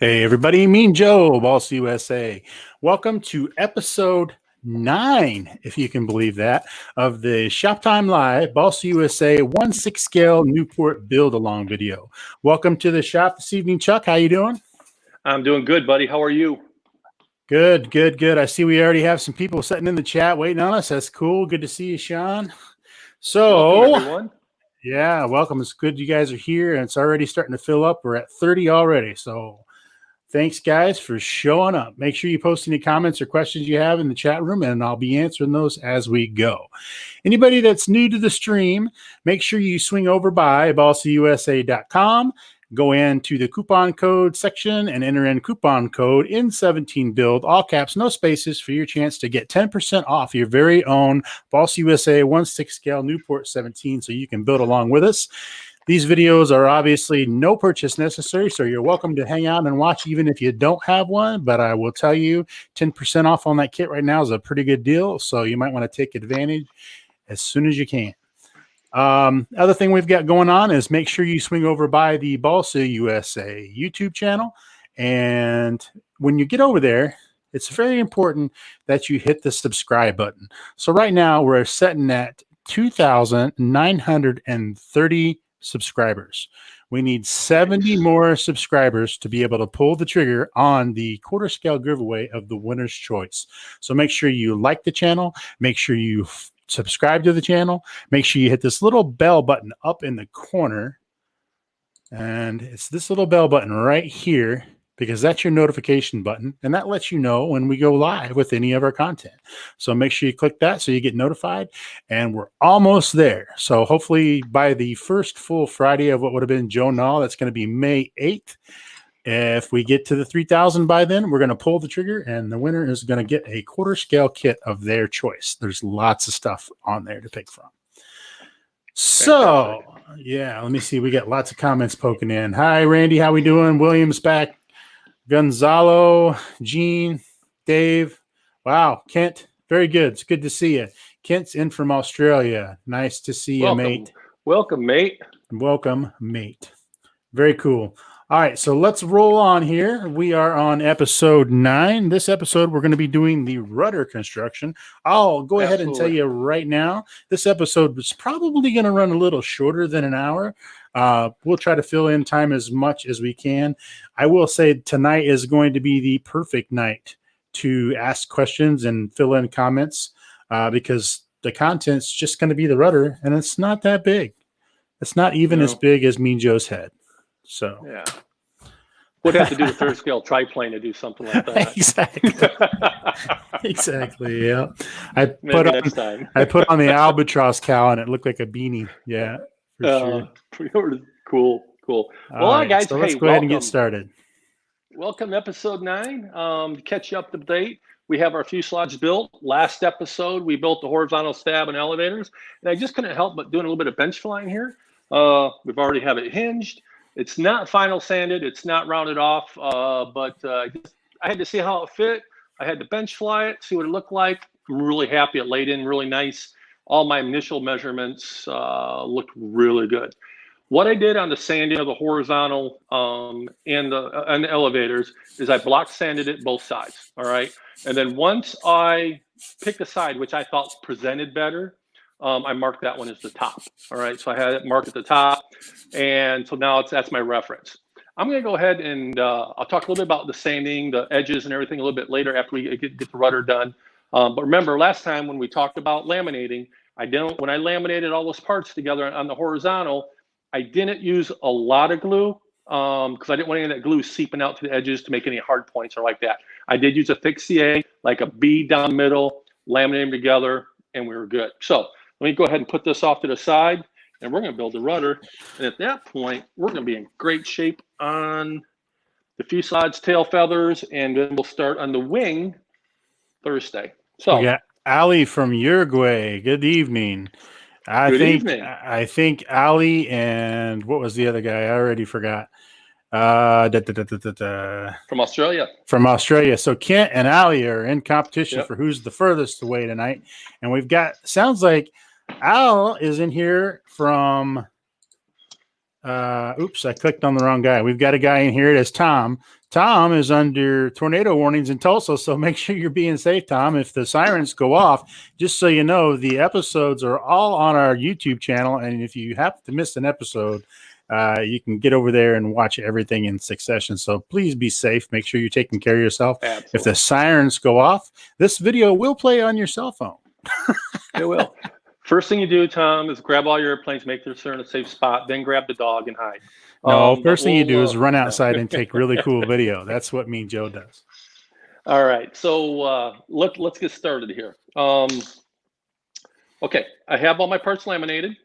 Hey everybody, Mean Joe, Boss USA. Welcome to episode 9, if you can believe that, of the Shop Time Live Boss USA 1/6 Scale Newport Build Along video. Welcome to the shop this evening, Chuck. How you doing? I'm doing good, buddy. How are you? Good. I see we already have some people sitting in the chat waiting on us. That's cool. Good to see you, Sean. Welcome, everyone. Yeah, welcome. It's good you guys are here, and it's already starting to fill up. We're at 30 already, so thanks, guys, for showing up. Make sure you post any comments or questions you have in the chat room, and I'll be answering those as we go. Anybody that's new to the stream, make sure you swing over by bossausa.com, go into the coupon code section, and enter in coupon code N17BUILD, all caps, no spaces, for your chance to get 10% off your very own Boss USA 1/6 Scale Newport 17 so you can build along with us. These videos are obviously no purchase necessary, so you're welcome to hang out and watch even if you don't have one, but I will tell you 10% off on that kit right now is a pretty good deal, so you might want to take advantage as soon as you can. Other thing we've got going on is make sure you swing over by the Balsa USA YouTube channel, and when you get over there, it's very important that you hit the subscribe button. So right now we're sitting at 2,930 subscribers. We need 70 more subscribers to be able to pull the trigger on the quarter scale giveaway of the winner's choice. So make sure you like the channel, make sure you subscribe to the channel, make sure you hit this little bell button up in the corner, and it's this little bell button right here, because that's your notification button, and that lets you know when we go live with any of our content. So make sure you click that so you get notified, and we're almost there. So hopefully by the first full Friday of what would have been Joe Nall, that's going to be May 8th. If we get to the 3,000 by then, we're going to pull the trigger, and the winner is going to get a quarter scale kit of their choice. There's lots of stuff on there to pick from. So, yeah, let me see. We got lots of comments poking in. Hi, Randy. How we doing? William's back. Gonzalo, Gene, Dave. Wow, Kent. Very good. It's good to see you. Kent's in from Australia. Nice to see you, mate. Welcome, mate. Welcome, mate. Very cool. All right, so let's roll on here. We are on episode 9. This episode, we're going to be doing the rudder construction. I'll go ahead and tell you right now, this episode was probably going to run a little shorter than an hour. We'll try to fill in time as much as we can. I will say tonight is going to be the perfect night to ask questions and fill in comments because the content's just going to be the rudder, and it's not that big. It's not even as big as Mean Joe's head. So yeah, would have to do a third scale triplane to do something like that. Exactly. Yeah. I put on the albatross cow, and it looked like a beanie. Yeah, for sure. Cool. Well, all right, guys. So let's go ahead and get started. Welcome to episode 9. To catch you up to date, we have our fuselage built. Last episode, we built the horizontal stab and elevators, and I just couldn't help but doing a little bit of bench flying here. We've already have it hinged. It's not final sanded. It's not rounded off, but I had to see how it fit. I had to bench fly it, see what it looked like. I'm really happy. It laid in really nice. All my initial measurements looked really good. What I did on the sanding of the horizontal and the elevators is I block sanded it both sides, all right? And then once I picked a side, which I thought presented better, I marked that one as the top. All right, so I had it marked at the top, and so now that's my reference. I'm going to go ahead and I'll talk a little bit about the sanding, the edges, and everything a little bit later after we get the rudder done. But remember, last time when we talked about laminating, when I laminated all those parts together on the horizontal, I didn't use a lot of glue because I didn't want any of that glue seeping out to the edges to make any hard points or like that. I did use a thick CA, like a B down the middle, laminate them together, and we were good. So let me go ahead and put this off to the side, and we're going to build the rudder. And at that point, we're going to be in great shape on the fuselage, tail feathers, and then we'll start on the wing Thursday. So we got Ali from Uruguay. Good evening. I think Ali and what was the other guy? I already forgot. From Australia. From Australia. So Kent and Ali are in competition for who's the furthest away tonight. And we've got, sounds like Al is in here from, oops, I clicked on the wrong guy. We've got a guy in here. It is Tom. Tom is under tornado warnings in Tulsa, so make sure you're being safe, Tom. If the sirens go off, just so you know, the episodes are all on our YouTube channel, and if you happen to miss an episode, you can get over there and watch everything in succession. So please be safe. Make sure you're taking care of yourself. Absolutely. If the sirens go off, this video will play on your cell phone. It will. First thing you do, Tom, is grab all your airplanes, make sure they're in a safe spot, then grab the dog and hide. No, first thing you do is run outside and take really cool video. That's what me and Joe does. All right, so let's get started here. Okay, I have all my parts laminated.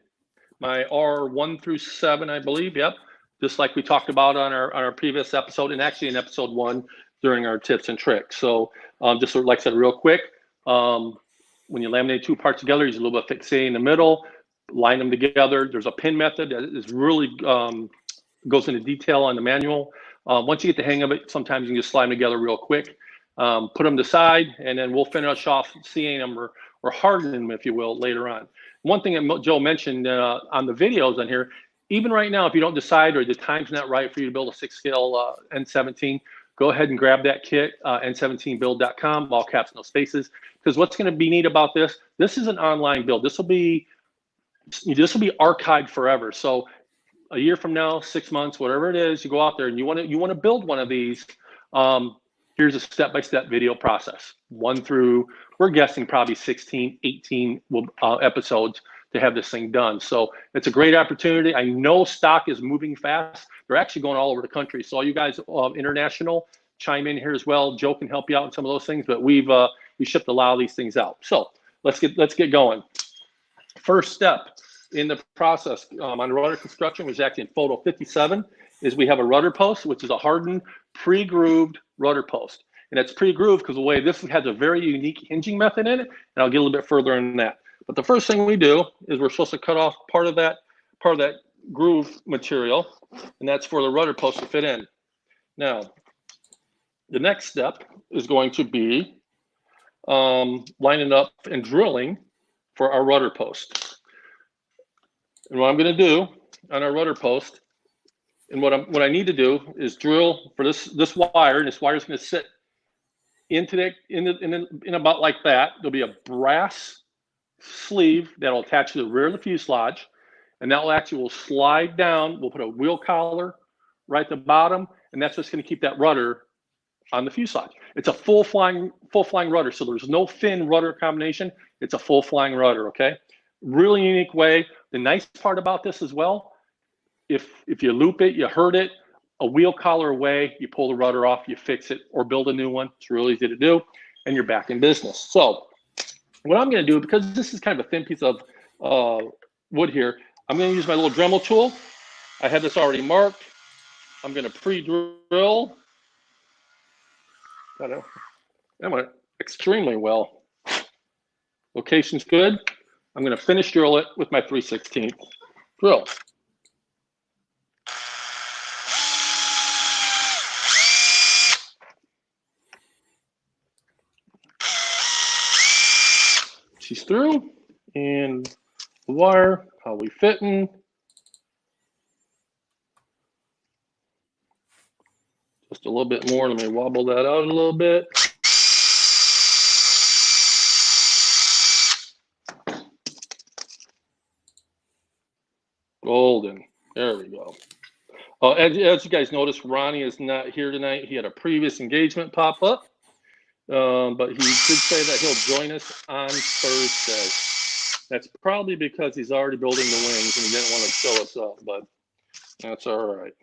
My R1 through 7, I believe. Yep, just like we talked about on our previous episode, and actually in episode 1 during our tips and tricks. So just like I said, real quick, when you laminate 2 parts together, use a little bit of fixating in the middle, line them together. There's a pin method that is really goes into detail on the manual. Once you get the hang of it, sometimes you can just slide them together real quick, put them to the side, and then we'll finish off seeing them or hardening them, if you will, later on. One thing that Joe mentioned on the videos on here, even right now, if you don't decide or the time's not right for you to build a 6-scale N17, go ahead and grab that kit, n17build.com, all caps, no spaces. Because what's going to be neat about this is an online build. This will be archived forever. So a year from now, 6 months, whatever it is, you go out there and you want to build one of these. Here's a step-by-step video process. 1 through, we're guessing probably 16, 18 episodes to have this thing done. So it's a great opportunity. I know stock is moving fast. They're actually going all over the country. So all you guys international, chime in here as well. Joe can help you out in some of those things, but we shipped a lot of these things out. So let's get going. First step in the process on the rudder construction, which is actually in photo 57, is we have a rudder post, which is a hardened, pre-grooved rudder post. And it's pre-grooved because the way this has a very unique hinging method in it, and I'll get a little bit further in that. But the first thing we do is we're supposed to cut off part of that groove material, and that's for the rudder post to fit in. Now, the next step is going to be lining up and drilling for our rudder post. And what I'm going to do on our rudder post, and what I need to do is drill for this wire, and this wire is going to sit into in about like that. There'll be a brass sleeve that'll attach to the rear of the fuselage, and that will slide down. We'll put a wheel collar right at the bottom, and that's what's going to keep that rudder on the fuselage. It's a full flying rudder, so there's no fin rudder combination. It's a full flying rudder. Okay, really unique way. The nice part about this as well, if you loop it, you hurt it, a wheel collar away, you pull the rudder off, you fix it, or build a new one. It's really easy to do, and you're back in business. So what I'm going to do, because this is kind of a thin piece of wood here, I'm going to use my little Dremel tool. I have this already marked. I'm going to pre-drill. That went extremely well. Location's good. I'm going to finish drill it with my 3/16 drill. She's through, and the wire, how we fitting. Just a little bit more. Let me wobble that out a little bit. Golden. There we go. As you guys notice, Ronnie is not here tonight. He had a previous engagement pop up, but he did say that he'll join us on Thursday. That's probably because he's already building the wings and he didn't want to show us up, but that's all right.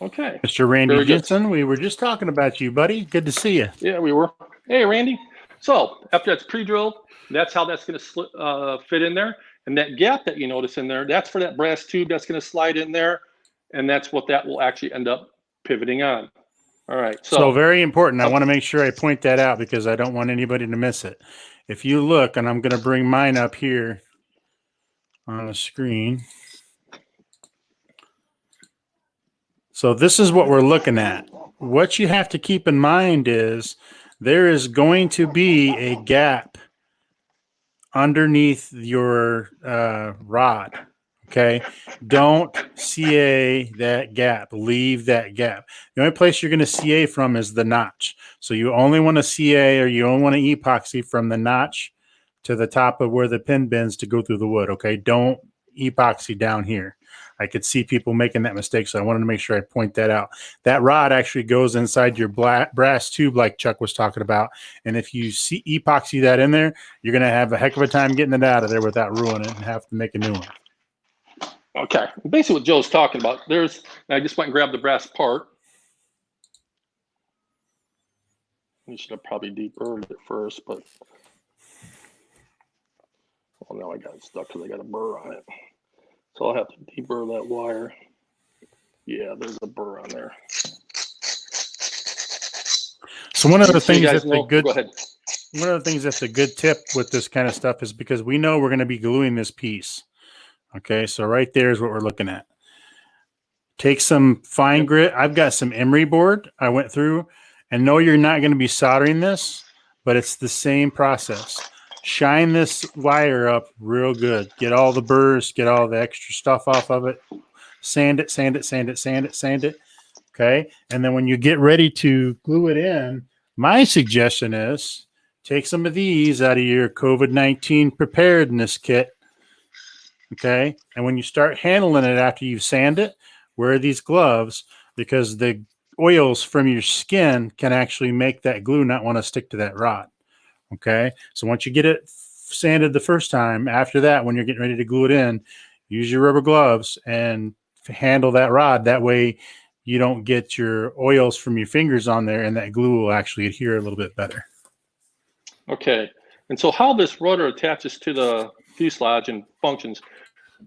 Okay. Mr. Randy Jensen, we were just talking about you, buddy. Good to see you. Yeah, we were. Hey, Randy. So after that's pre-drilled, that's how that's going to fit in there. And that gap that you notice in there, that's for that brass tube that's going to slide in there. And that's what that will actually end up pivoting on. All right. So very important. I want to make sure I point that out because I don't want anybody to miss it. If you look, and I'm going to bring mine up here on the screen. So this is what we're looking at. What you have to keep in mind is there is going to be a gap underneath your rod, Okay. Don't CA that gap. Leave that gap. The only place you're going to CA from is the notch. So you only want to CA or you only want to epoxy from the notch to the top of where the pin bends to go through the wood. Okay. Don't epoxy down here. I could see people making that mistake. So I wanted to make sure I point that out. That rod actually goes inside your brass tube like Chuck was talking about. And if you see epoxy that in there, you're going to have a heck of a time getting it out of there without ruining it and have to make a new one. Okay, basically what Joe's talking about, I just went and grabbed the brass part. You should have probably deburred it first, but well, now I got it stuck because I got a burr on it. So I'll have to deburr that wire. Yeah, there's a burr on there. So one of the things that's a good tip with this kind of stuff is because we know we're going to be gluing this piece. Okay, so right there is what we're looking at. Take some fine grit. I've got some emery board I went through, and no, you're not going to be soldering this, but it's the same process. Shine this wire up real good. Get all the burrs, get all the extra stuff off of it. Sand it, sand it, sand it, sand it, sand it. Okay, and then when you get ready to glue it in, my suggestion is take some of these out of your COVID-19 preparedness kit. Okay. And when you start handling it after you've sanded it, wear these gloves because the oils from your skin can actually make that glue not want to stick to that rod. Okay. So once you get it sanded the first time, after that, when you're getting ready to glue it in, use your rubber gloves and handle that rod. That way you don't get your oils from your fingers on there and that glue will actually adhere a little bit better. Okay. And so how this rudder attaches to the fuselage and functions,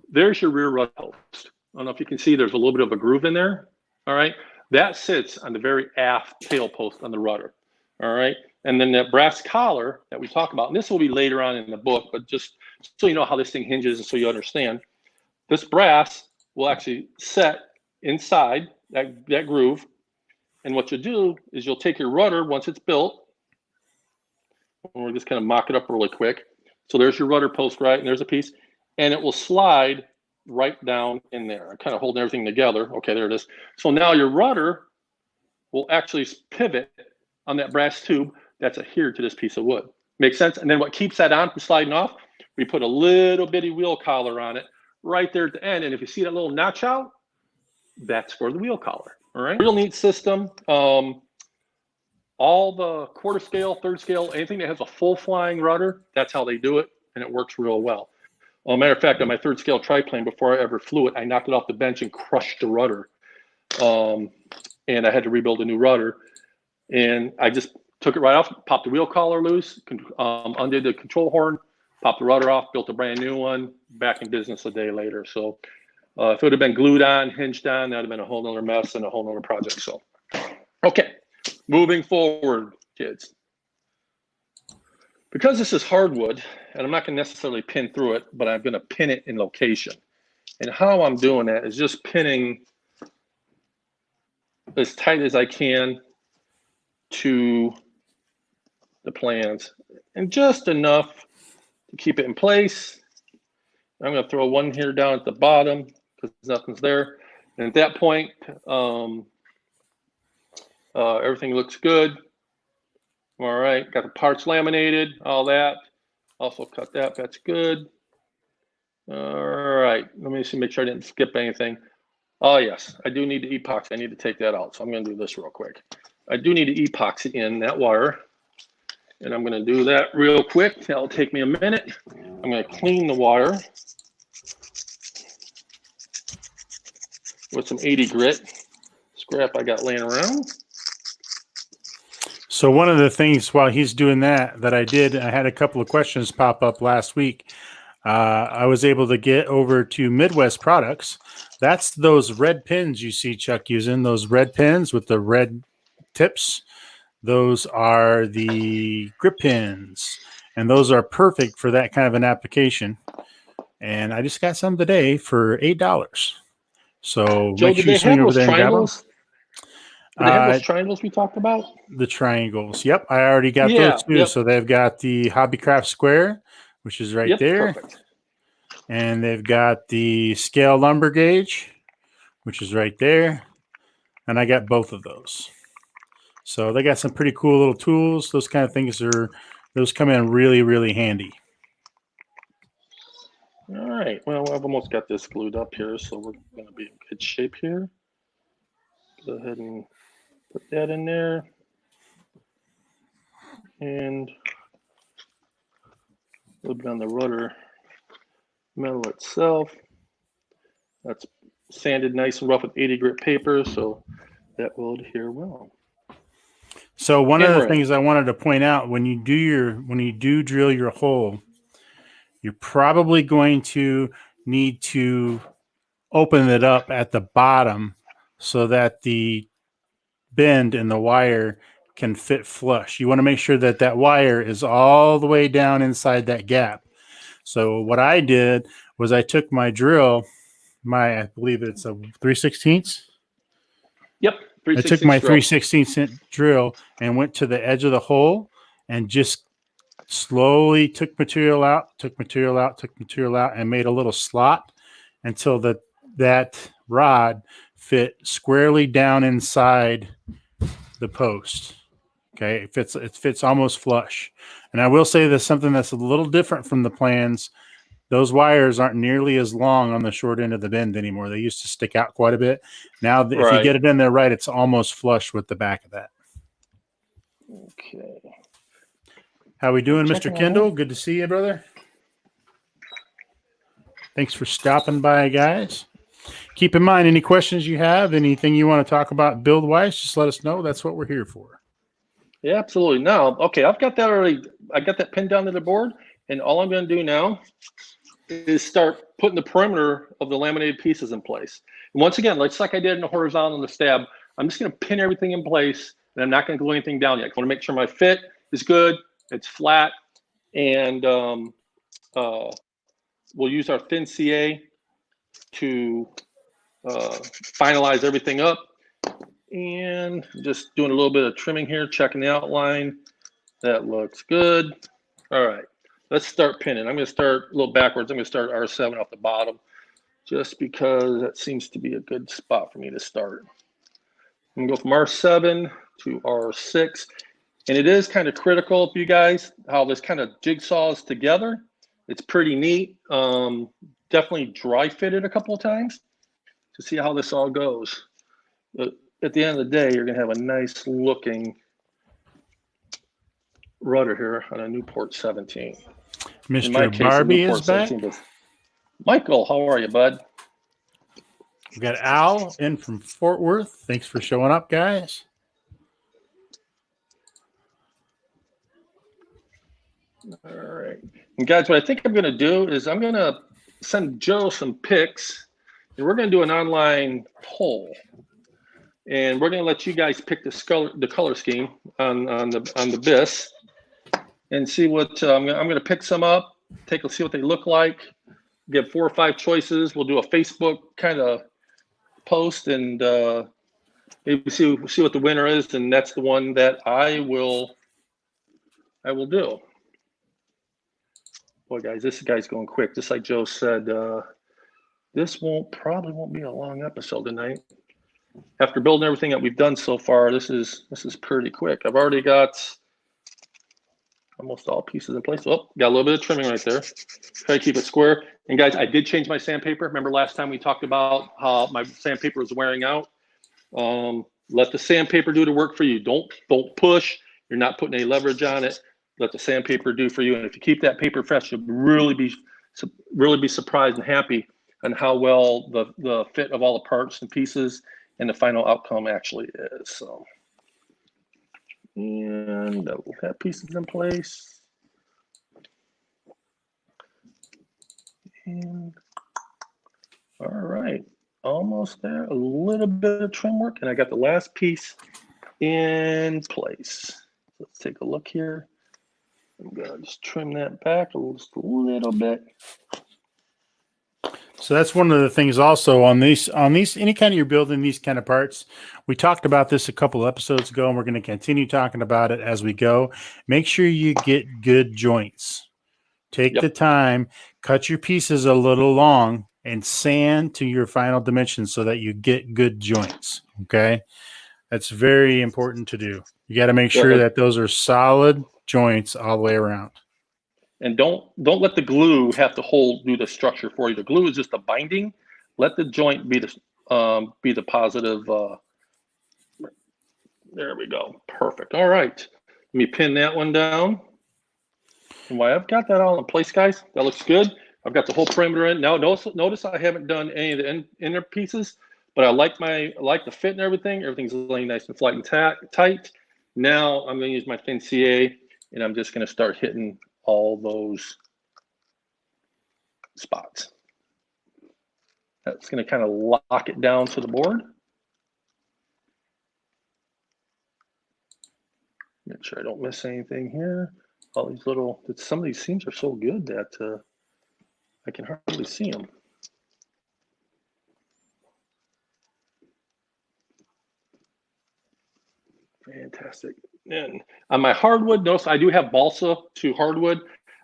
there's your rear rudder post. I don't know if you can see there's a little bit of a groove in there. All right. That sits on the very aft tail post on the rudder. All right. And then that brass collar that we talk about, and this will be later on in the book, but just so you know how this thing hinges and so you understand, this brass will actually set inside that groove. And what you'll do is you'll take your rudder once it's built, and we're just kind of mock it up really quick. So there's your rudder post, right? And there's a piece, and it will slide right down in there. I'm kind of holding everything together. Okay, there it is. So now your rudder will actually pivot on that brass tube that's adhered to this piece of wood. Makes sense? And then what keeps that on from sliding off, we put a little bitty wheel collar on it right there at the end. And if you see that little notch out, that's for the wheel collar. All right. Real neat system. All the quarter scale, third scale, anything that has a full flying rudder, that's how they do it. And it works real well. Matter of fact, on my third scale triplane, before I ever flew it, I knocked it off the bench and crushed the rudder. And I had to rebuild a new rudder. And I just took it right off, popped the wheel collar loose, undid the control horn, popped the rudder off, built a brand new one, back in business a day later. So if it would have been glued on, hinged on, that would have been a whole nother mess and a whole nother project. So, okay, moving forward, kids. Because this is hardwood, and I'm not going to necessarily pin through it, but I'm going to pin it in location. And how I'm doing that is just pinning as tight as I can to the plans, and just enough to keep it in place. I'm going to throw one here down at the bottom because nothing's there. And at that point, everything looks good. All right, got the parts laminated, all that. Also cut that, that's good. All right, let me see, make sure I didn't skip anything. Oh yes, I do need to epoxy. I need to take that out. So I'm gonna do this real quick. I do need to epoxy in that wire. And I'm gonna do that real quick. That'll take me a minute. I'm gonna clean the wire with some 80 grit scrap I got laying around. So one of the things while he's doing that I did, I had a couple of questions pop up last week. I was able to get over to Midwest Products. That's those red pins you see Chuck using, those red pins with the red tips. Those are the grip pins, and those are perfect for that kind of an application. And I just got some today for $8. So Joe, make sure you swing over there and grab them. Do they have those triangles we talked about? The triangles. Yep, I already got those too. Yep. So they've got the Hobbycraft Square, which is right there. Perfect. And they've got the scale lumber gauge, which is right there. And I got both of those. So they got some pretty cool little tools. Those kind of things those come in really, really handy. All right. Well, I've almost got this glued up here, so we're going to be in good shape here. Go ahead and put that in there. And a little bit on the rudder metal itself. That's sanded nice and rough with 80 grit paper, so that will adhere well. So one of the things I wanted to point out, when you do drill your hole, you're probably going to need to open it up at the bottom so that the bend in the wire can fit flush. You want to make sure that that wire is all the way down inside that gap. So what I did was I took my drill, I believe it's a 3/16. Yep. I took my 3/16 drill and went to the edge of the hole and just slowly took material out, and made a little slot until that rod fit squarely down inside the post. Okay, it fits almost flush. And I will say there's something that's a little different from the plans. Those wires aren't nearly as long on the short end of the bend anymore. They used to stick out quite a bit. Now, if you get it in there right, it's almost flush with the back of that. Okay. How we doing, Mr. Kendall? Good to see you, brother. Thanks for stopping by, guys. Keep in mind, any questions you have, anything you want to talk about build-wise, just let us know. That's what we're here for. Yeah, absolutely. Now, okay, I've got that already. I got that pinned down to the board, and all I'm going to do now is start putting the perimeter of the laminated pieces in place. And once again, just like I did in the horizontal and the stab, I'm just going to pin everything in place, and I'm not going to glue anything down yet. I want to make sure my fit is good, it's flat, and we'll use our thin CA to finalize everything up. And just doing a little bit of trimming here, checking the outline. That looks good. All right, let's start pinning. I'm going to start a little backwards. I'm going to start R7 off the bottom, just because that seems to be a good spot for me to start. I'm going to go from R7 to R6. And it is kind of critical, you guys, how this kind of jigsaws together. It's pretty neat. Definitely dry fitted a couple of times to see how this all goes. But at the end of the day, you're going to have a nice looking rudder here on a Nieuport 17. Mr. Barbie is back. Michael, how are you, bud? We've got Al in from Fort Worth. Thanks for showing up, guys. All right. And guys, what I think I'm going to do is I'm going to send Joe some pics, and we're going to do an online poll. And we're going to let you guys pick the color scheme on the BIS and see what I'm going to pick some up, see what they look like, give 4 or 5 choices. We'll do a Facebook kind of post and maybe see what the winner is, and that's the one that I will do. Boy, guys, this guy's going quick. Just like Joe said, this probably won't be a long episode tonight. After building everything that we've done so far, this is pretty quick. I've already got almost all pieces in place. Oh, got a little bit of trimming right there. Try to keep it square. And guys, I did change my sandpaper. Remember last time we talked about how my sandpaper was wearing out? Let the sandpaper do the work for you. Don't push. You're not putting any leverage on it. Let the sandpaper do for you. And if you keep that paper fresh, you'll really be surprised and happy on how well the fit of all the parts and pieces and the final outcome actually is. So, and we'll have pieces in place. And all right, almost there. A little bit of trim work, and I got the last piece in place. Let's take a look here. I'm gonna just trim that back just a little bit. So that's one of the things also on these anytime you're building these kind of parts. We talked about this a couple episodes ago, and we're going to continue talking about it as we go. Make sure you get good joints Take the time, cut your pieces a little long, and sand to your final dimensions so that you get good joints. Okay. That's very important to do. You got to make sure that those are solid joints all the way around. And don't let the glue have to do the structure for you. The glue is just a binding. Let the joint be the positive. There we go. Perfect. All right. Let me pin that one down. And while I've got that all in place, guys, that looks good. I've got the whole perimeter in. Now, notice I haven't done any of the inner pieces, but I like the fit and everything. Everything's laying nice and flat and tight. Now I'm going to use my thin CA, and I'm just going to start hitting all those spots. That's going to kind of lock it down to the board. Make sure I don't miss anything here. All these some of these seams are so good that I can hardly see them. Fantastic. And on my hardwood, notice I do have balsa to hardwood.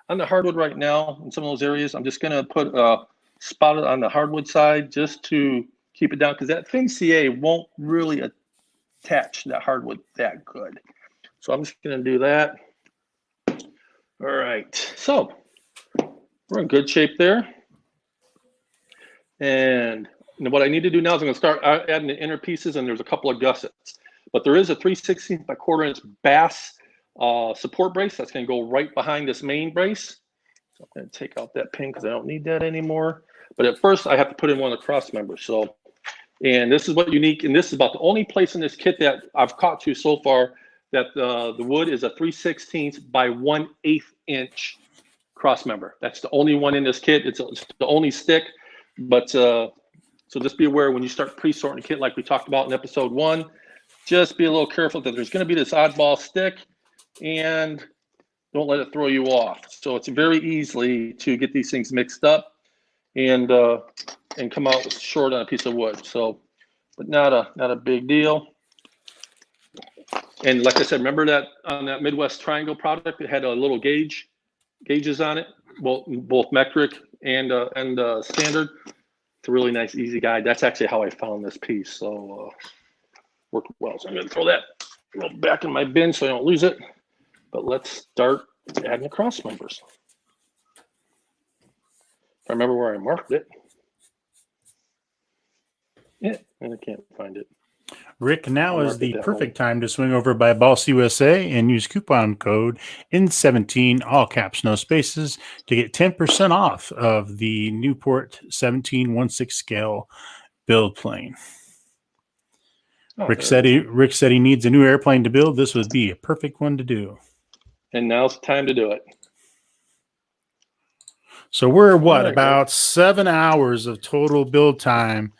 On the hardwood right now, in some of those areas, I'm just going to put a spot on the hardwood side just to keep it down, because that thin CA won't really attach that hardwood that good. So I'm just going to do that. All right. So we're in good shape there. And what I need to do now is I'm going to start adding the inner pieces, and there's a couple of gussets. But there is a 3/16 by 1/4 inch bass support brace that's going to go right behind this main brace. So I'm going to take out that pin because I don't need that anymore. But at first, I have to put in one of the cross members. So, and this is what unique, and this is about the only place in this kit that I've caught to so far that the wood is a 3/16 by 1/8 inch cross member. That's the only one in this kit. It's the only stick. But so just be aware when you start pre-sorting a kit like we talked about in episode 1, just be a little careful that there's going to be this oddball stick, and don't let it throw you off. So it's very easily to get these things mixed up and come out short on a piece of wood. So, but not a big deal. And like I said, remember that on that Midwest Triangle product, it had a little gauges on it, both metric and standard. It's a really nice, easy guide. That's actually how I found this piece. So worked well. So I'm going to throw that back in my bin so I don't lose it. But let's start adding the cross members. If I remember where I marked it. Yeah, and I can't find it. Rick, now is the perfect time to swing over by Balsa USA and use coupon code N17, all caps, no spaces, to get 10% off of the Nieuport 1716 scale build plane. Oh, Rick said he needs a new airplane to build. This would be a perfect one to do. And now's the time to do it. So we're about 7 hours of total build time.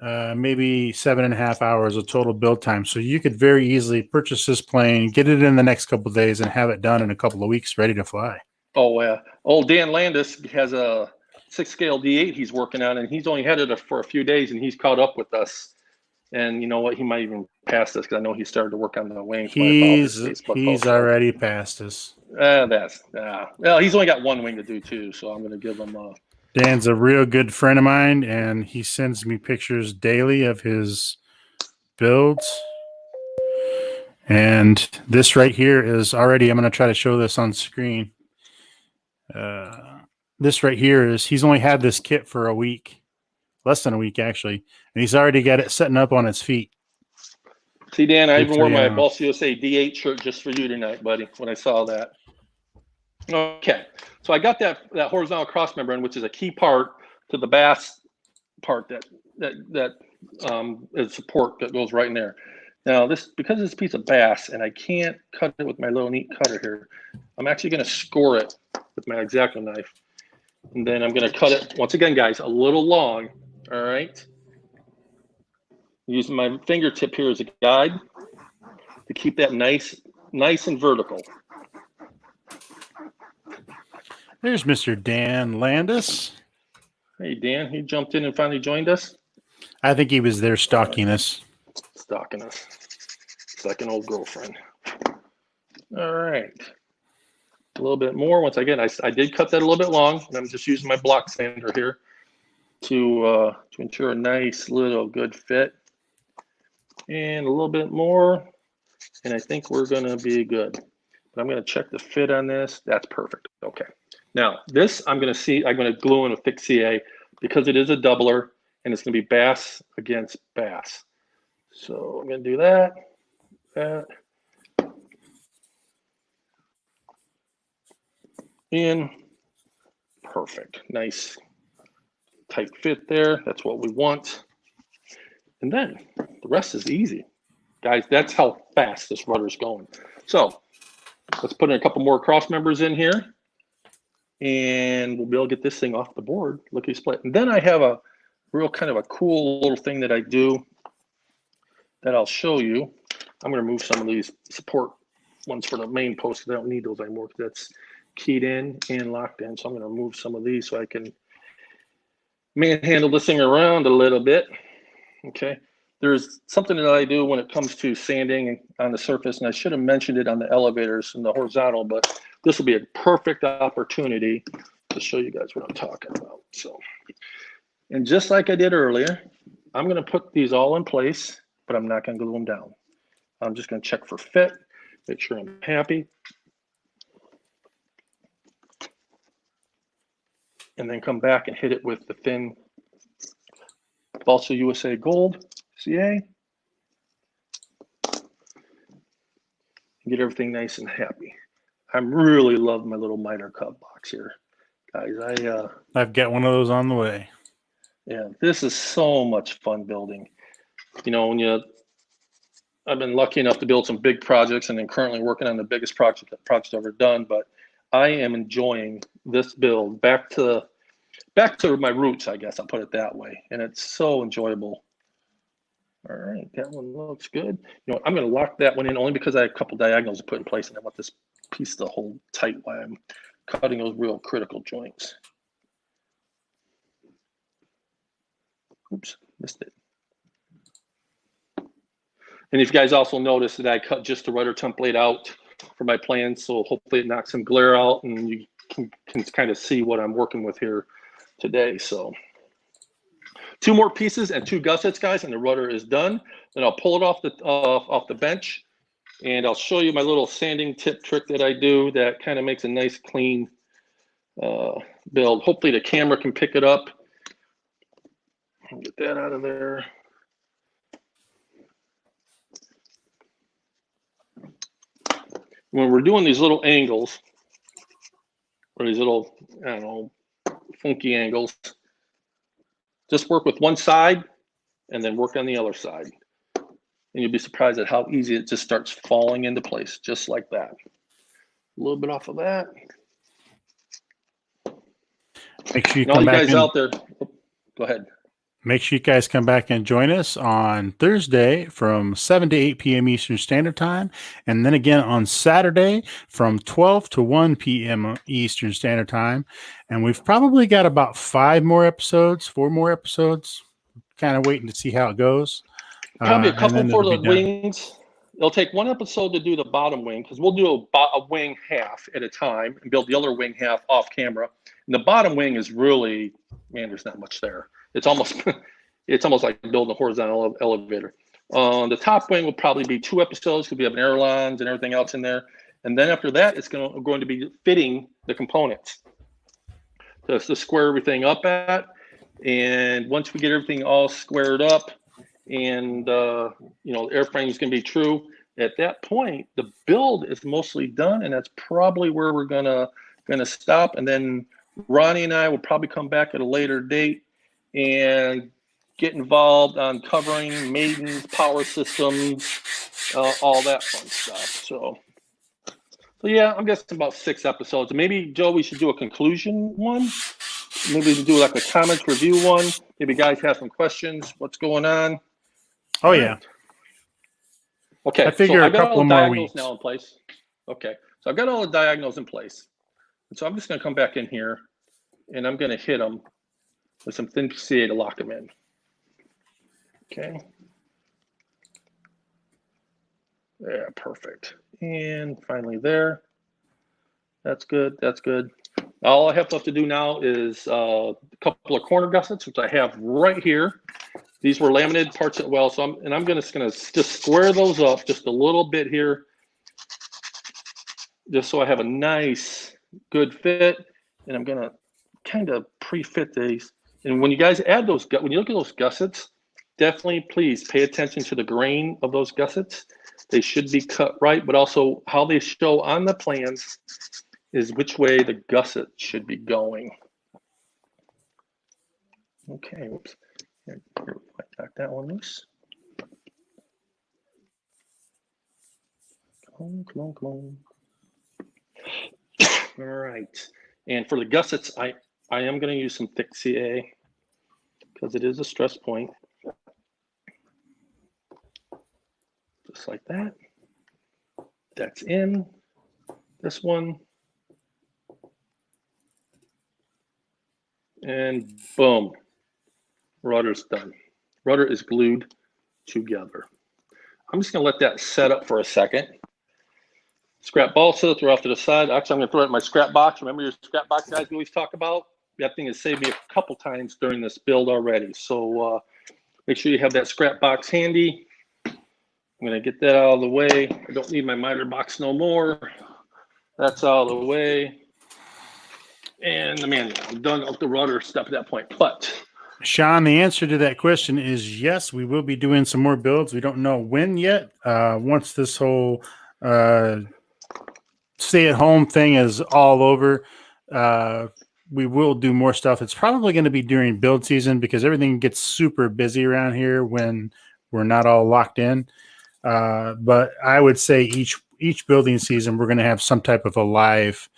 Maybe 7.5 hours of total build time. So you could very easily purchase this plane, get it in the next couple of days, and have it done in a couple of weeks, ready to fly. Oh, yeah. Old Dan Landis has a 6 scale D8 he's working on, and he's only had it for a few days, and he's caught up with us. And you know what? He might even pass us because I know he started to work on the wings. He's already passed us. Well, he's only got one wing to do too, so I'm going to give him Dan's a real good friend of mine, and he sends me pictures daily of his builds. And this right here is already, I'm going to try to show this on screen. This right here is, he's only had this kit for a week, less than a week actually, and he's already got it setting up on its feet. See, Dan, I even wore my Balsa USA D8 shirt just for you tonight, buddy, when I saw that. Okay, so I got that horizontal cross member, which is a key part to the bass part that is support that goes right in there. Now because it's a piece of bass and I can't cut it with my little neat cutter here, I'm actually going to score it with my X-Acto knife, and then I'm going to cut it once again, guys, a little long. All right, using my fingertip here as a guide to keep that nice and vertical. There's Mr. Dan Landis. Hey, Dan, he jumped in and finally joined us. I think he was there stalking us. Stalking us. It's like an old girlfriend. All right. little bit more. Once again, I did cut that a little bit long, and I'm just using my block sander here to ensure a nice little good fit. And a little bit more, and I think we're gonna be good. But I'm gonna check the fit on this. That's perfect. Okay. Now this I'm gonna glue in a thick CA because it is a doubler, and it's gonna be bass against bass. So I'm gonna do that. In. Perfect. Nice tight fit there. That's what we want. And then the rest is easy. Guys, that's how fast this rudder's going. So let's put in a couple more cross members in here, and we'll be able to get this thing off the board. Lickety split. And then I have a real kind of a cool little thing that I do that I'll show you. I'm going to remove some of these support ones for the main post because I don't need those anymore because that's keyed in and locked in. So I'm going to remove some of these so I can manhandle this thing around a little bit. Okay. There's something that I do when it comes to sanding on the surface, and I should have mentioned it on the elevators and the horizontal, but this will be a perfect opportunity to show you guys what I'm talking about. So, and just like I did earlier, I'm going to put these all in place, but I'm not going to glue them down. I'm just going to check for fit, make sure I'm happy, and then come back and hit it with the thin Balsa USA Gold CA. Get everything nice and happy. I'm really loving my little miter cut box here, guys. I've got one of those on the way. Yeah, this is so much fun building. You know, I've been lucky enough to build some big projects, and then currently working on the biggest project I've ever done. But I am enjoying this build back to my roots, I guess I'll put it that way. And it's so enjoyable. All right, that one looks good. You know what, I'm going to lock that one in only because I have a couple diagonals to put in place, and I want this piece to hold tight while I'm cutting those real critical joints. Oops, missed it. And if you guys also notice that I cut just the rudder template out for my plans, so hopefully it knocks some glare out and you can kind of see what I'm working with here today. So 2 more pieces and 2 gussets, guys, and the rudder is done. Then I'll pull it off the bench, and I'll show you my little sanding tip trick that I do that kind of makes a nice clean build. Hopefully the camera can pick it up. Get that out of there. When we're doing these little angles, or these little, I don't know, funky angles, just work with one side and then work on the other side. And you'll be surprised at how easy it just starts falling into place, just like that. A little bit off of that. Make sure you and all come you back guys in. out there, go ahead. Make sure you guys come back and join us on Thursday from 7 to 8 p.m. Eastern Standard Time. And then again on Saturday from 12 to 1 p.m. Eastern Standard Time. And we've probably got about 4 more episodes, kind of waiting to see how it goes. Probably a couple for the done. wings. It'll take 1 episode to do the bottom wing, because we'll do a wing half at a time and build the other wing half off camera. And the bottom wing is really, man, there's not much there. It's almost like building a horizontal elevator. The top wing will probably be 2 episodes because we have an airlines and everything else in there. And then after that, it's going to be fitting the components. So it's to square everything up at. And once we get everything all squared up and, you know, the airframe is going to be true, at that point, the build is mostly done. And that's probably where we're going to stop. And then Ronnie and I will probably come back at a later date and get involved on covering maidens, power systems, all that fun stuff. So yeah, I'm guessing about 6 episodes. Maybe, Joe, we should do a conclusion one. Maybe we can do like a comments review one. Maybe guys have some questions. What's going on? Oh, all yeah. Okay, I figure so a I've got couple all the more diagonals weeks now in place. Okay, so I've got all the diagonals in place. And so I'm just going to come back in here, and I'm going to hit them with some thin CA to lock them in. Okay. Yeah, perfect. And finally there. That's good. That's good. All I have left to do now is a couple of corner gussets, which I have right here. These were laminated parts as well, so I'm just gonna square those up just a little bit here, just so I have a nice, good fit. And I'm gonna kind of pre-fit these. And when you guys add those, when you look at those gussets, definitely please pay attention to the grain of those gussets. They should be cut right, but also how they show on the plans is which way the gusset should be going. Okay, oops. Here, I got that one loose. Come on. All right. And for the gussets, I am going to use some thick CA because it is a stress point. Just like that. That's in. This one. And boom. Rudder's done. Rudder is glued together. I'm just going to let that set up for a second. Scrap balsa, throw off to the side. Actually, I'm going to throw it in my scrap box. Remember your scrap box guys we always talk about? That thing has saved me a couple times during this build already. So make sure you have that scrap box handy. I'm going to get that out of the way. I don't need my miter box no more. That's out of the way. And the manual. I'm done with the rudder stuff at that point. But Sean, the answer to that question is yes, we will be doing some more builds. We don't know when yet. Once this whole stay-at-home thing is all over, we will do more stuff. It's probably going to be during build season because everything gets super busy around here when we're not all locked in. But I would say each building season, we're going to have some type of a live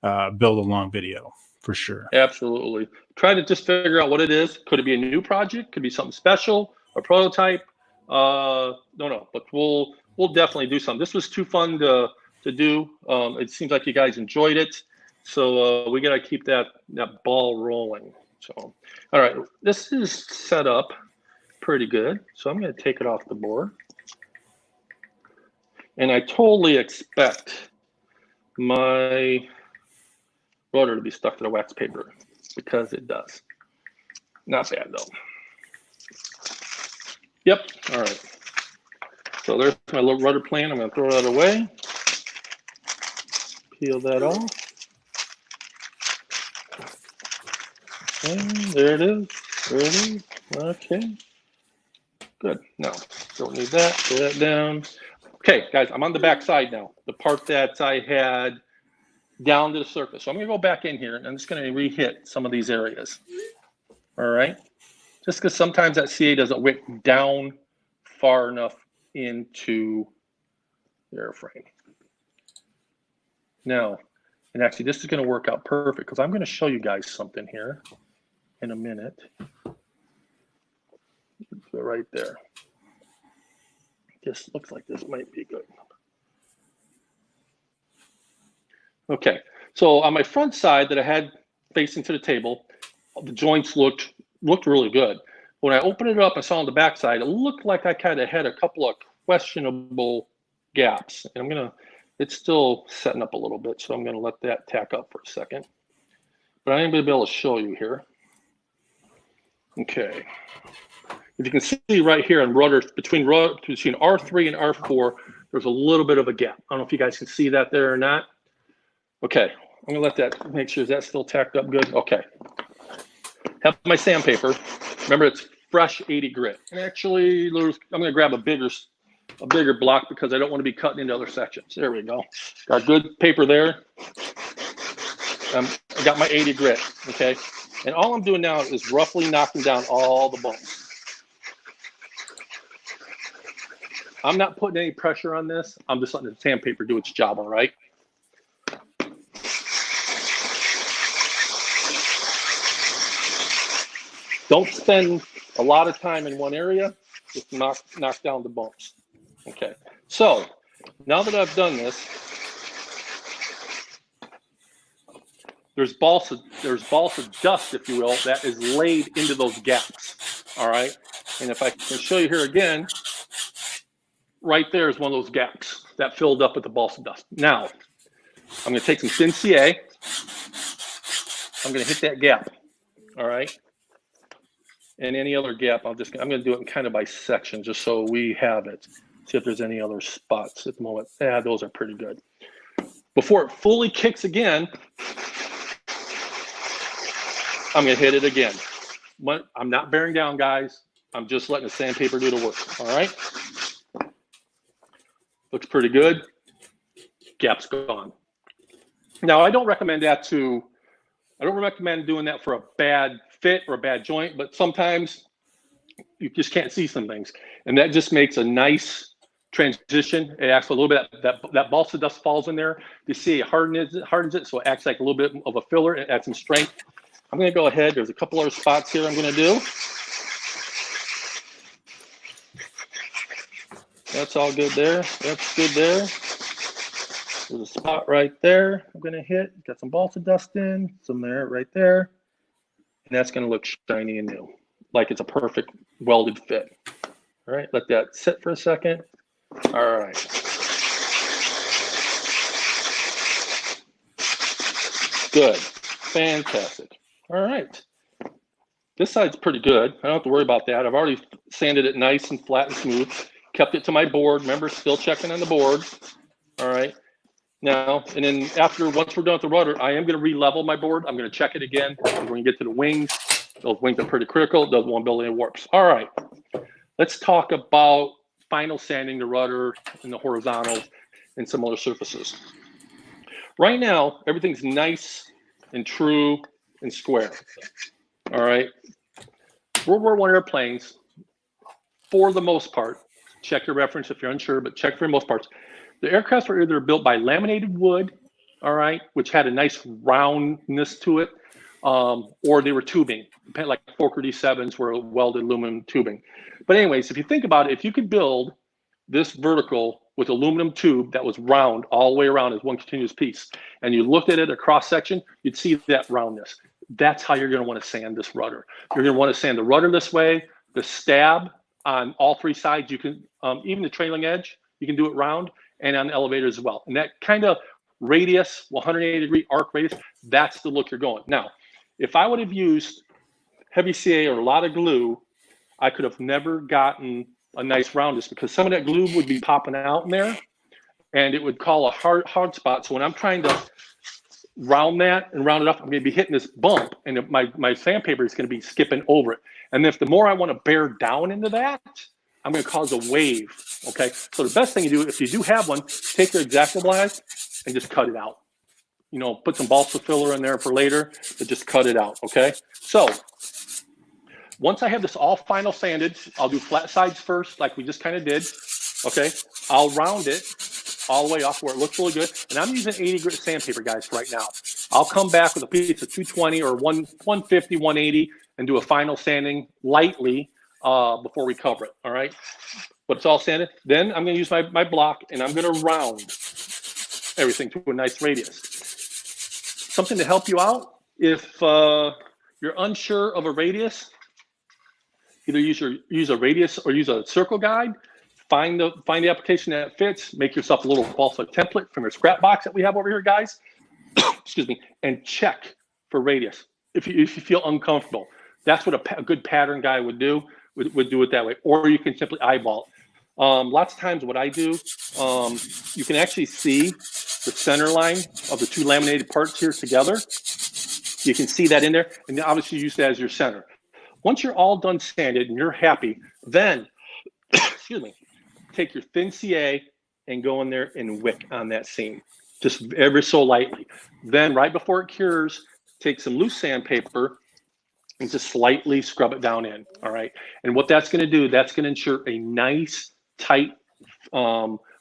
build-along video for sure. Absolutely. Try to just figure out what it is. Could it be a new project? Could it be something special, a prototype? Don't know, but we'll definitely do something. This was too fun to do. It seems like you guys enjoyed it. So we got to keep that ball rolling. So, all right, this is set up pretty good. So I'm going to take it off the board. And I totally expect my rudder to be stuck to the wax paper because it does. Not bad though. Yep, all right. So there's my little rudder plan. I'm going to throw that away. Peel that off. And there it is. There it is. Okay. Good. No, don't need that. Throw that down. Okay, guys, I'm on the back side now. The part that I had down to the surface. So I'm going to go back in here and I'm just going to re-hit some of these areas. All right. Just because sometimes that CA doesn't wick down far enough into the airframe. Now, and actually this is going to work out perfect because I'm going to show you guys something here in a minute. Right there. This looks like this might be good. Okay, so on my front side that I had facing to the table, the joints looked really good. When I opened it up, I saw on the back side, it looked like I kind of had a couple of questionable gaps. And it's still setting up a little bit, so I'm gonna let that tack up for a second. But I am gonna be able to show you here. Okay. If you can see right here on rudder, between R3 and R4, there's a little bit of a gap. I don't know if you guys can see that there or not. Okay, I'm gonna let that, make sure, is that still tacked up good? Okay. Have my sandpaper. Remember, it's fresh 80 grit. And actually, I'm gonna grab a bigger block because I don't want to be cutting into other sections. There we go. Got good paper there. I got my 80 grit, okay? And all I'm doing now is roughly knocking down all the bumps. I'm not putting any pressure on this. I'm just letting the sandpaper do its job, all right? Don't spend a lot of time in one area. Just knock down the bumps. Okay, so now that I've done this, there's balsa dust, if you will, that is laid into those gaps, all right? And if I can show you here again, right there is one of those gaps that filled up with the balsa dust. Now, I'm going to take some thin CA. I'm going to hit that gap. All right. And any other gap, I'm going to do it in kind of by section just so we have it. See if there's any other spots at the moment. Yeah, those are pretty good. Before it fully kicks again, I'm going to hit it again. I'm not bearing down, guys. I'm just letting the sandpaper do the work. All right. Looks pretty good. Gap's gone. Now, I don't recommend doing that for a bad fit or a bad joint, but sometimes you just can't see some things. And that just makes a nice transition. It acts a little bit, that balsa dust falls in there. You see it hardens it, so it acts like a little bit of a filler and adds some strength. I'm going to go ahead. There's a couple other spots here I'm going to do. That's all good there. That's good there. There's a spot right there I'm going to hit. Got some balsa dust in, some there, right there. And that's going to look shiny and new, like it's a perfect welded fit. All right, let that sit for a second. All right. Good. Fantastic. All right. This side's pretty good. I don't have to worry about that. I've already sanded it nice and flat and smooth. Kept it to my board. Remember, still checking on the board. All right. Now, and then once we're done with the rudder, I am going to re-level my board. I'm going to check it again. When we get to the wings, those wings are pretty critical. Doesn't want to build any warps. All right. Let's talk about final sanding the rudder and the horizontals and some other surfaces. Right now, everything's nice and true and square. All right. World War I airplanes, for the most part, check your reference if you're unsure, but check for the most part. The aircraft were either built by laminated wood, all right, which had a nice roundness to it, or they were tubing, like Fokker D7s were welded aluminum tubing. But anyways, if you think about it, if you could build this vertical with aluminum tube that was round all the way around as one continuous piece, and you looked at it a cross section, you'd see that roundness. That's how you're going to want to sand this rudder. You're going to want to sand the rudder this way, the stab on all three sides. You can, even the trailing edge, you can do it round, and on the elevator as well. And that kind of radius, 180-degree arc radius, that's the look you're going. Now, if I would have used heavy CA or a lot of glue, I could have never gotten a nice roundness because some of that glue would be popping out in there and it would call a hard spot. So when I'm trying to round that and round it up, I'm going to be hitting this bump and my sandpaper is going to be skipping over it. And if the more I want to bear down into that, I'm going to cause a wave, okay? So the best thing you do, if you do have one, take your X-Acto blade and just cut it out. You know, put some balsa filler in there for later, but just cut it out, okay? So once I have this all final sanded, I'll do flat sides first, like we just kind of did, okay? I'll round it all the way off where it looks really good. And I'm using 80 grit sandpaper, guys, right now. I'll come back with a piece of 220 or 150, 180, and do a final sanding lightly before we cover it, all right? But it's all sanded. Then I'm going to use my block, and I'm going to round everything to a nice radius. Something to help you out, if you're unsure of a radius, either use a radius or use a circle guide. Find the application that fits. Make yourself a little balsa template from your scrap box that we have over here, guys. Excuse me, and check for radius if you feel uncomfortable. That's what a good pattern guy would do. Would do it that way, or you can simply eyeball it. Lots of times what I do, you can actually see the center line of the two laminated parts here together. You can see that in there, and obviously use that as your center. Once you're all done sanded and you're happy, then, excuse me, take your thin CA and go in there and wick on that seam, just ever so lightly. Then right before it cures, take some loose sandpaper and just slightly scrub it down in, all right? And what that's gonna do, that's gonna ensure a nice, tight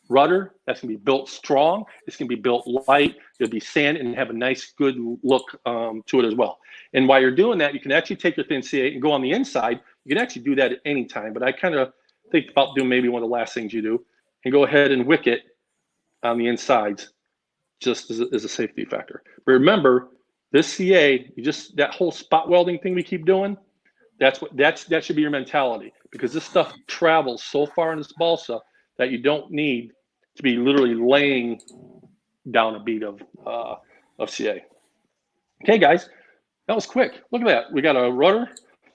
rudder that's gonna be built strong. It's gonna be built light. It'll be sanded and have a nice, good look to it as well. And while you're doing that, you can actually take your thin CA and go on the inside. You can actually do that at any time, but I kind of think about doing maybe one of the last things you do, and go ahead and wick it on the insides, just as a safety factor. But remember, this CA, that whole spot welding thing we keep doing, that should be your mentality, because this stuff travels so far in this balsa that you don't need to be literally laying down a beat of CA. Okay, guys, that was quick. Look at that. We got a rudder.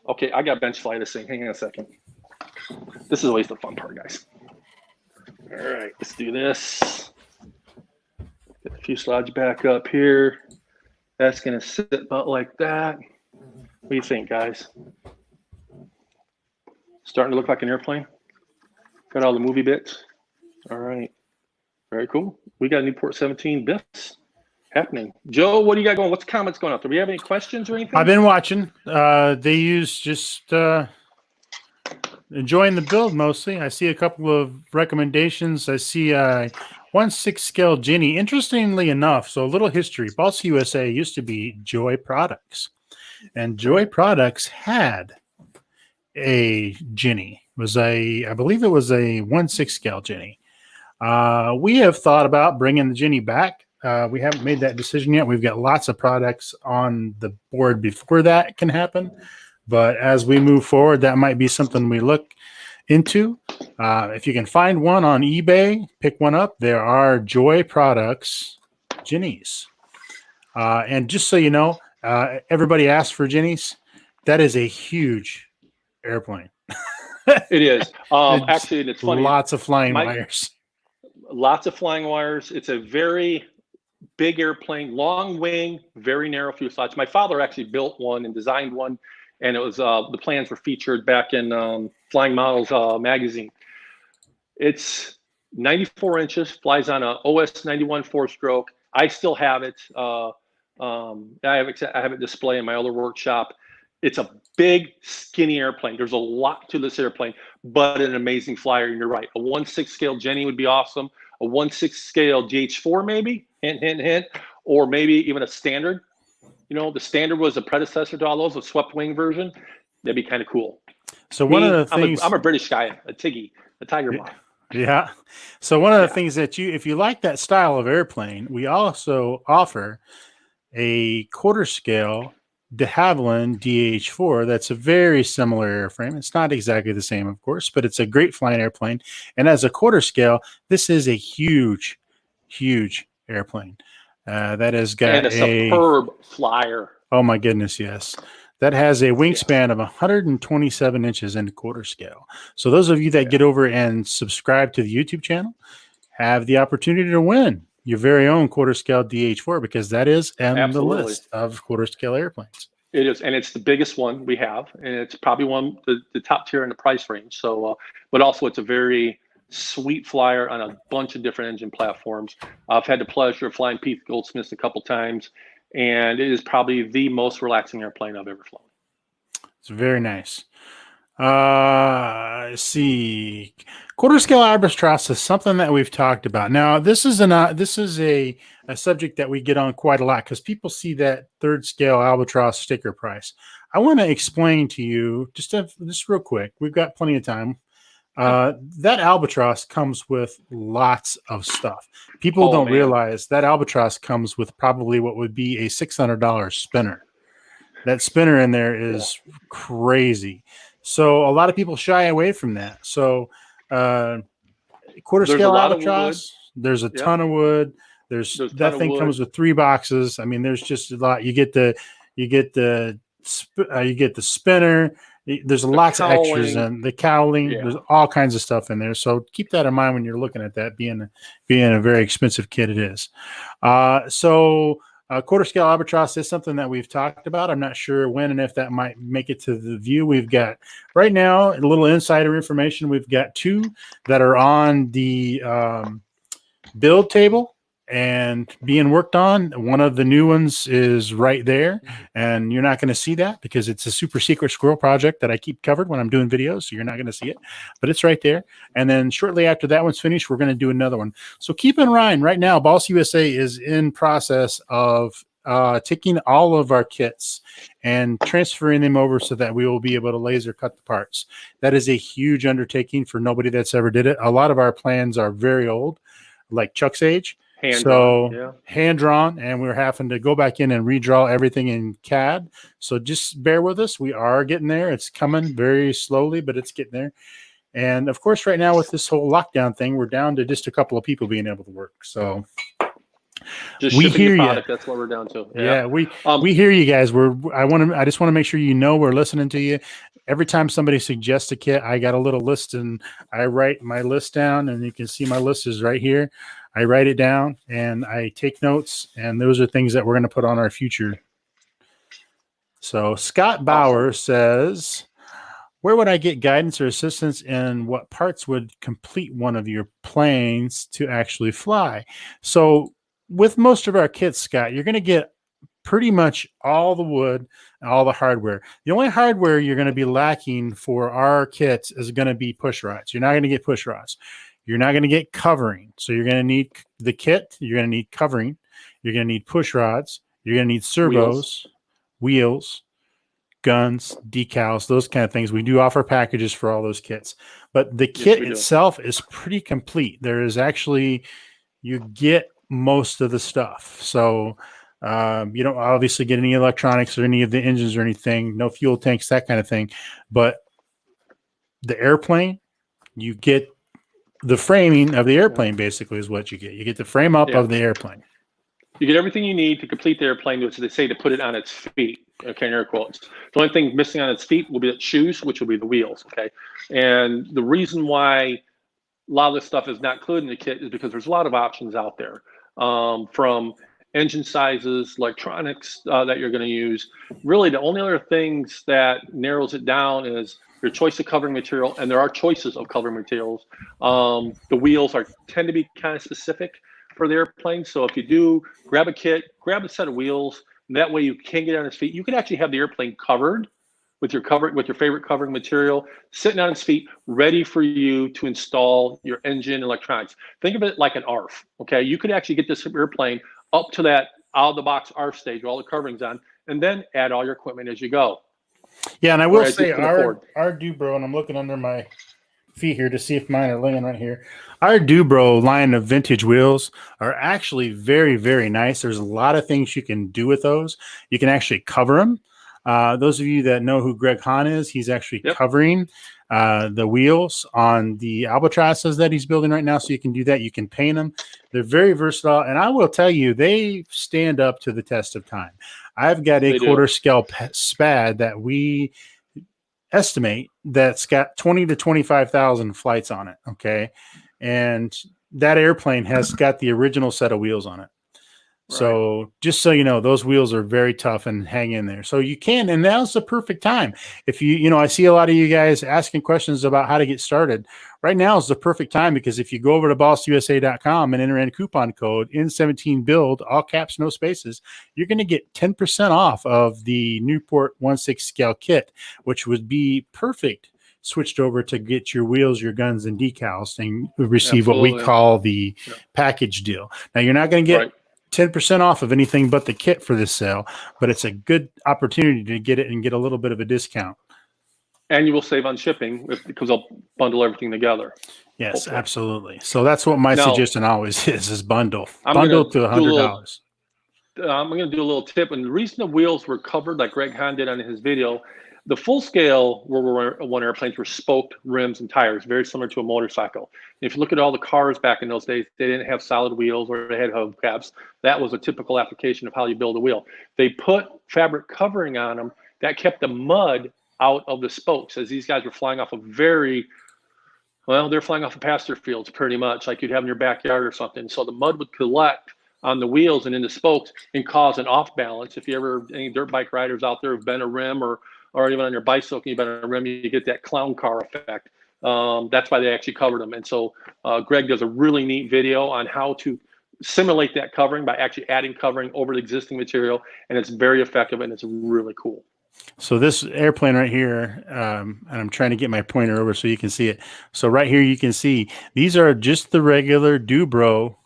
Okay, I got bench fly this thing. Hang on a second. This is always the fun part, guys. All right, let's do this. Get the fuselage back up here. That's going to sit about like that. What do you think, guys? Starting to look like an airplane. Got all the movie bits. All right. Very cool. We got Nieuport 17 biffs happening. Joe, what do you got going? What's comments going up? Do we have any questions or anything? I've been watching. They use just enjoying the build mostly. I see a couple of recommendations. I see 1/6 scale Ginny. Interestingly enough, so a little history. Balsa USA used to be Joy Products, and Joy Products had a Ginny. I believe it was a 1/6 scale Ginny. We have thought about bringing the Ginny back. We haven't made that decision yet. We've got lots of products on the board before that can happen. But as we move forward, that might be something we look into. If you can find one on eBay, pick one up. There are Joy Products Ginnies. And just so you know, everybody asks for Ginnies. That is a huge airplane. It is. Actually, it's funny. Lots of flying wires. Lots of flying wires. It's a very big airplane, long wing, very narrow fuselage. My father actually built one and designed one, and it was the plans were featured back in Flying Models magazine. It's 94 inches, flies on a OS 91 four-stroke. I still have it. I have it displayed in my other workshop. It's a big, skinny airplane. There's a lot to this airplane, but an amazing flyer. And you're right. A 1/6 scale Jenny would be awesome. A 1/6 scale GH4 maybe, hint, hint, hint, or maybe even a standard. You know, the standard was a predecessor to all those, a swept wing version. That'd be kind of cool. So one of the things I'm a British guy, a Tiger Moth. Yeah. So one of the things that if you like that style of airplane, we also offer a quarter scale de Havilland DH4 that's a very similar airframe. It's not exactly the same, of course, but it's a great flying airplane. And as a quarter scale, this is a huge, huge airplane. That has got and a superb flyer. Oh my goodness, yes. That has a wingspan of 127 inches in quarter scale. So those of you that get over and subscribe to the YouTube channel have the opportunity to win your very own quarter scale DH4, because that is on the list of quarter scale airplanes. It is, and it's the biggest one we have, and it's probably one the top tier in the price range. So, but also it's a very sweet flyer on a bunch of different engine platforms. I've had the pleasure of flying Pete Goldsmiths a couple times, and it is probably the most relaxing airplane I've ever flown. It's very nice. Let's see. Quarter scale albatross is something that we've talked about. Now, this is a subject that we get on quite a lot because people see that third scale albatross sticker price. I want to explain to you just real quick. We've got plenty of time. That albatross comes with lots of stuff. People don't realize that albatross comes with probably what would be a $600 spinner. That spinner in there is crazy. So a lot of people shy away from that. So quarter scale albatross, there's a ton of wood. That thing comes with 3 boxes. I mean, there's just a lot. You get the spinner. There's lots of extras and the cowling. Yeah. There's all kinds of stuff in there. So keep that in mind when you're looking at that. Being a very expensive kit, it is. Quarter scale albatross is something that we've talked about. I'm not sure when and if that might make it to the view. We've got right now a little insider information. We've got 2 that are on the build table and being worked on. One of the new ones is right there, and you're not going to see that because it's a super secret squirrel project that I keep covered when I'm doing videos, so you're not going to see it, but it's right there. And then shortly after that one's finished, we're going to do another one. So keep in mind, right now, Balsa USA is in process of taking all of our kits and transferring them over so that we will be able to laser cut the parts. That is a huge undertaking for nobody that's ever did it. A lot of our plans are very old, like Chuck's age. Hand drawn, and we're having to go back in and redraw everything in CAD. So just bear with us. We are getting there. It's coming very slowly, but it's getting there. And of course, right now with this whole lockdown thing, we're down to just a couple of people being able to work. So Just We shipping hear the you. product. That's what we're down to. Yeah, we hear you guys. I just want to make sure you know we're listening to you. Every time somebody suggests a kit, I got a little list and I write my list down, and you can see my list is right here. I write it down and I take notes, and those are things that we're going to put on our future. So Scott Bauer says, where would I get guidance or assistance in what parts would complete one of your planes to actually fly? So with most of our kits, Scott, you're going to get pretty much all the wood and all the hardware. The only hardware you're going to be lacking for our kits is going to be push rods. You're not going to get push rods. You're not going to get covering. So you're going to need the kit. You're going to need covering. You're going to need push rods. You're going to need servos, wheels, guns, decals, those kind of things. We do offer packages for all those kits, but the kit itself is pretty complete. There is actually, you get most of the stuff. So you don't obviously get any electronics or any of the engines or anything, no fuel tanks, that kind of thing. But the airplane, you get the framing of the airplane basically is what you get. You get the frame up of the airplane. You get everything you need to complete the airplane, which they say to put it on its feet. Okay, in air quotes. The only thing missing on its feet will be its shoes, which will be the wheels. Okay, and the reason why a lot of this stuff is not included in the kit is because there's a lot of options out there, from engine sizes, electronics that you're going to use. Really, the only other things that narrows it down is your choice of covering material, and there are choices of covering materials. The wheels tend to be kind of specific for the airplane. So if you do grab a kit, grab a set of wheels, and that way you can get on its feet. You can actually have the airplane covered with your favorite covering material, sitting on its feet, ready for you to install your engine electronics. Think of it like an ARF. Okay, you could actually get this airplane up to that out of the box ARF stage with all the coverings on, and then add all your equipment as you go. Yeah, and I will say our Dubro, and I'm looking under my feet here to see if mine are laying right here. Our Dubro line of vintage wheels are actually very, very nice. There's a lot of things you can do with those. You can actually cover them. Those of you that know who Greg Hahn is, he's actually covering the wheels on the Albatrosses that he's building right now. So you can do that. You can paint them. They're very versatile. And I will tell you, they stand up to the test of time. I've got a quarter scale SPAD that we estimate that's got 20 to 25,000 flights on it. Okay. And that airplane has got the original set of wheels on it. So just so you know, those wheels are very tough and hang in there. So you can, and now's the perfect time. If I see a lot of you guys asking questions about how to get started. Right now is the perfect time, because if you go over to bossusa.com and enter in coupon code N17BUILD, all caps, no spaces, you're going to get 10% off of the Nieuport 1/6 scale kit, which would be perfect switched over to get your wheels, your guns, and decals, and receive what we call the package deal. Now, you're not going to get 10% off of anything but the kit for this sale, but it's a good opportunity to get it and get a little bit of a discount. And you will save on shipping because I'll bundle everything together. Yes, hopefully. Absolutely. So that's what my suggestion always is bundle. Bundle to $100. I'm going to do a little tip. And the reason the wheels were covered, like Greg Hahn did on his video, the full scale World War I airplanes were spoked rims and tires, very similar to a motorcycle. If you look at all the cars back in those days, they didn't have solid wheels or they had hubcaps. That was a typical application of how you build a wheel. They put fabric covering on them that kept the mud out of the spokes, as these guys were flying off of they're flying off of pasture fields pretty much, like you'd have in your backyard or something. So the mud would collect on the wheels and in the spokes and cause an off balance. If you ever, any dirt bike riders out there who've been a rim or even on your bicycle, you've been on a rim, you get that clown car effect. That's why they actually covered them. And so Greg does a really neat video on how to simulate that covering by actually adding covering over the existing material. And it's very effective and it's really cool. So this airplane right here, and I'm trying to get my pointer over so you can see it. So right here, you can see these are just the regular Dubro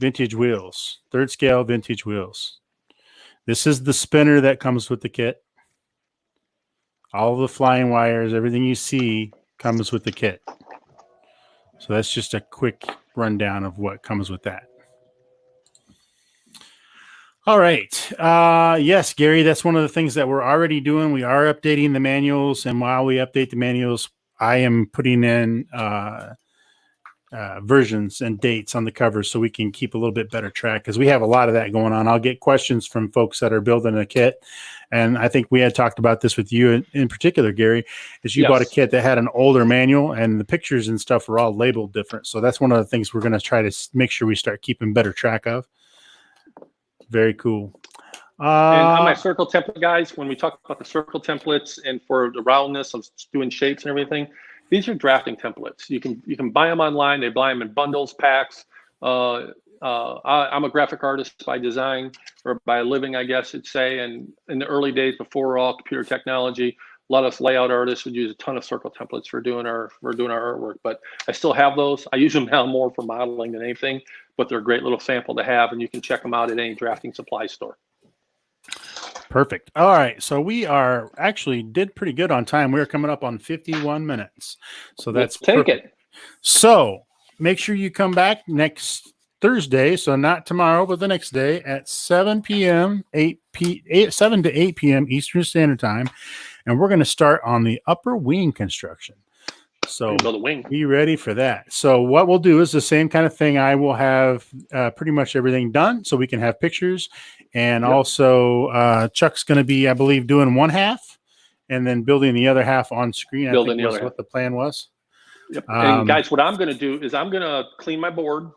vintage wheels, third scale vintage wheels. This is the spinner that comes with the kit. All the flying wires, everything you see comes with the kit. So that's just a quick rundown of what comes with that. All right. Yes, Gary, that's one of the things that we're already doing. We are updating the manuals. And while we update the manuals, I am putting in versions and dates on the covers so we can keep a little bit better track, because we have a lot of that going on. I'll get questions from folks that are building a kit, and I think we had talked about this with you in particular, Gary, is you bought a kit that had an older manual and the pictures and stuff were all labeled different. So that's one of the things we're going to try to make sure we start keeping better track of. Very cool. And on my circle template, guys, when we talk about the circle templates and for the roundness of doing shapes and everything, these are drafting templates. You can buy them online. They buy them in bundles, packs. I'm a graphic artist by design, or by living, I guess you'd say. And in the early days, before all computer technology, a lot of us layout artists would use a ton of circle templates for doing our artwork. But I still have those. I use them now more for modeling than anything, but they're a great little sample to have, and you can check them out at any drafting supply store. Perfect. All right. So we are actually did pretty good on time. We're coming up on 51 minutes. So that's take it. So make sure you come back next Thursday. So not tomorrow, but the next day at 7 p.m., 7 to 8 p.m. Eastern Standard Time. And we're going to start on the upper wing construction. So be ready for that. So what we'll do is the same kind of thing. I will have pretty much everything done so we can have pictures. And also Chuck's going to be, I believe, doing one half and then building the other half on screen. I think that's what the plan was. Yep. And guys, what I'm going to do is I'm going to clean my board.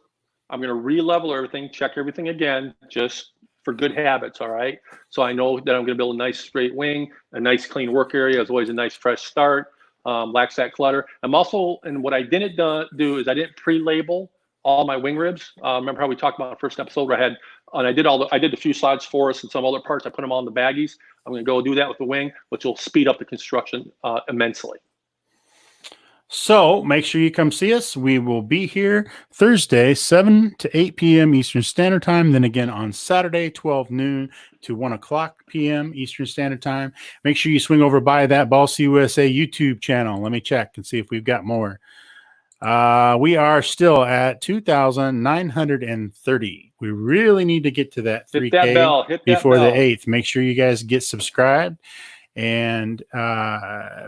I'm going to re-level everything, check everything again, just for good habits. All right. So I know that I'm going to build a nice straight wing, a nice clean work area. It's always a nice fresh start. Lacks that clutter. I'm also, and what I didn't do is I didn't pre-label all my wing ribs. Remember how we talked about the first episode where I had, and I did the fuselage for us and some other parts. I put them all in the baggies. I'm going to go do that with the wing, which will speed up the construction immensely. So make sure you come see us. We will be here Thursday, 7 to 8 p.m. Eastern Standard Time. Then again on Saturday, 12 noon to 1 o'clock p.m. Eastern Standard Time. Make sure you swing over by that Balsa USA YouTube channel. Let me check and see if we've got more. We are still at 2,930. We really need to get to that 3K before the 8th. Make sure you guys get subscribed. And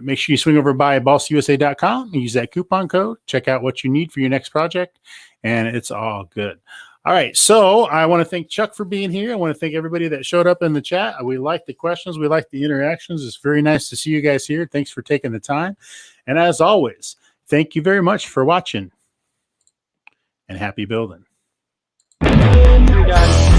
make sure you swing over by balsausa.com and use that coupon code. Check out what you need for your next project, and it's all good. All right, so I want to thank Chuck for being here. I want to thank everybody that showed up in the chat. We like the questions. We like the interactions. It's very nice to see you guys here. Thanks for taking the time. And as always, thank you very much for watching, and happy building. Thank you, guys.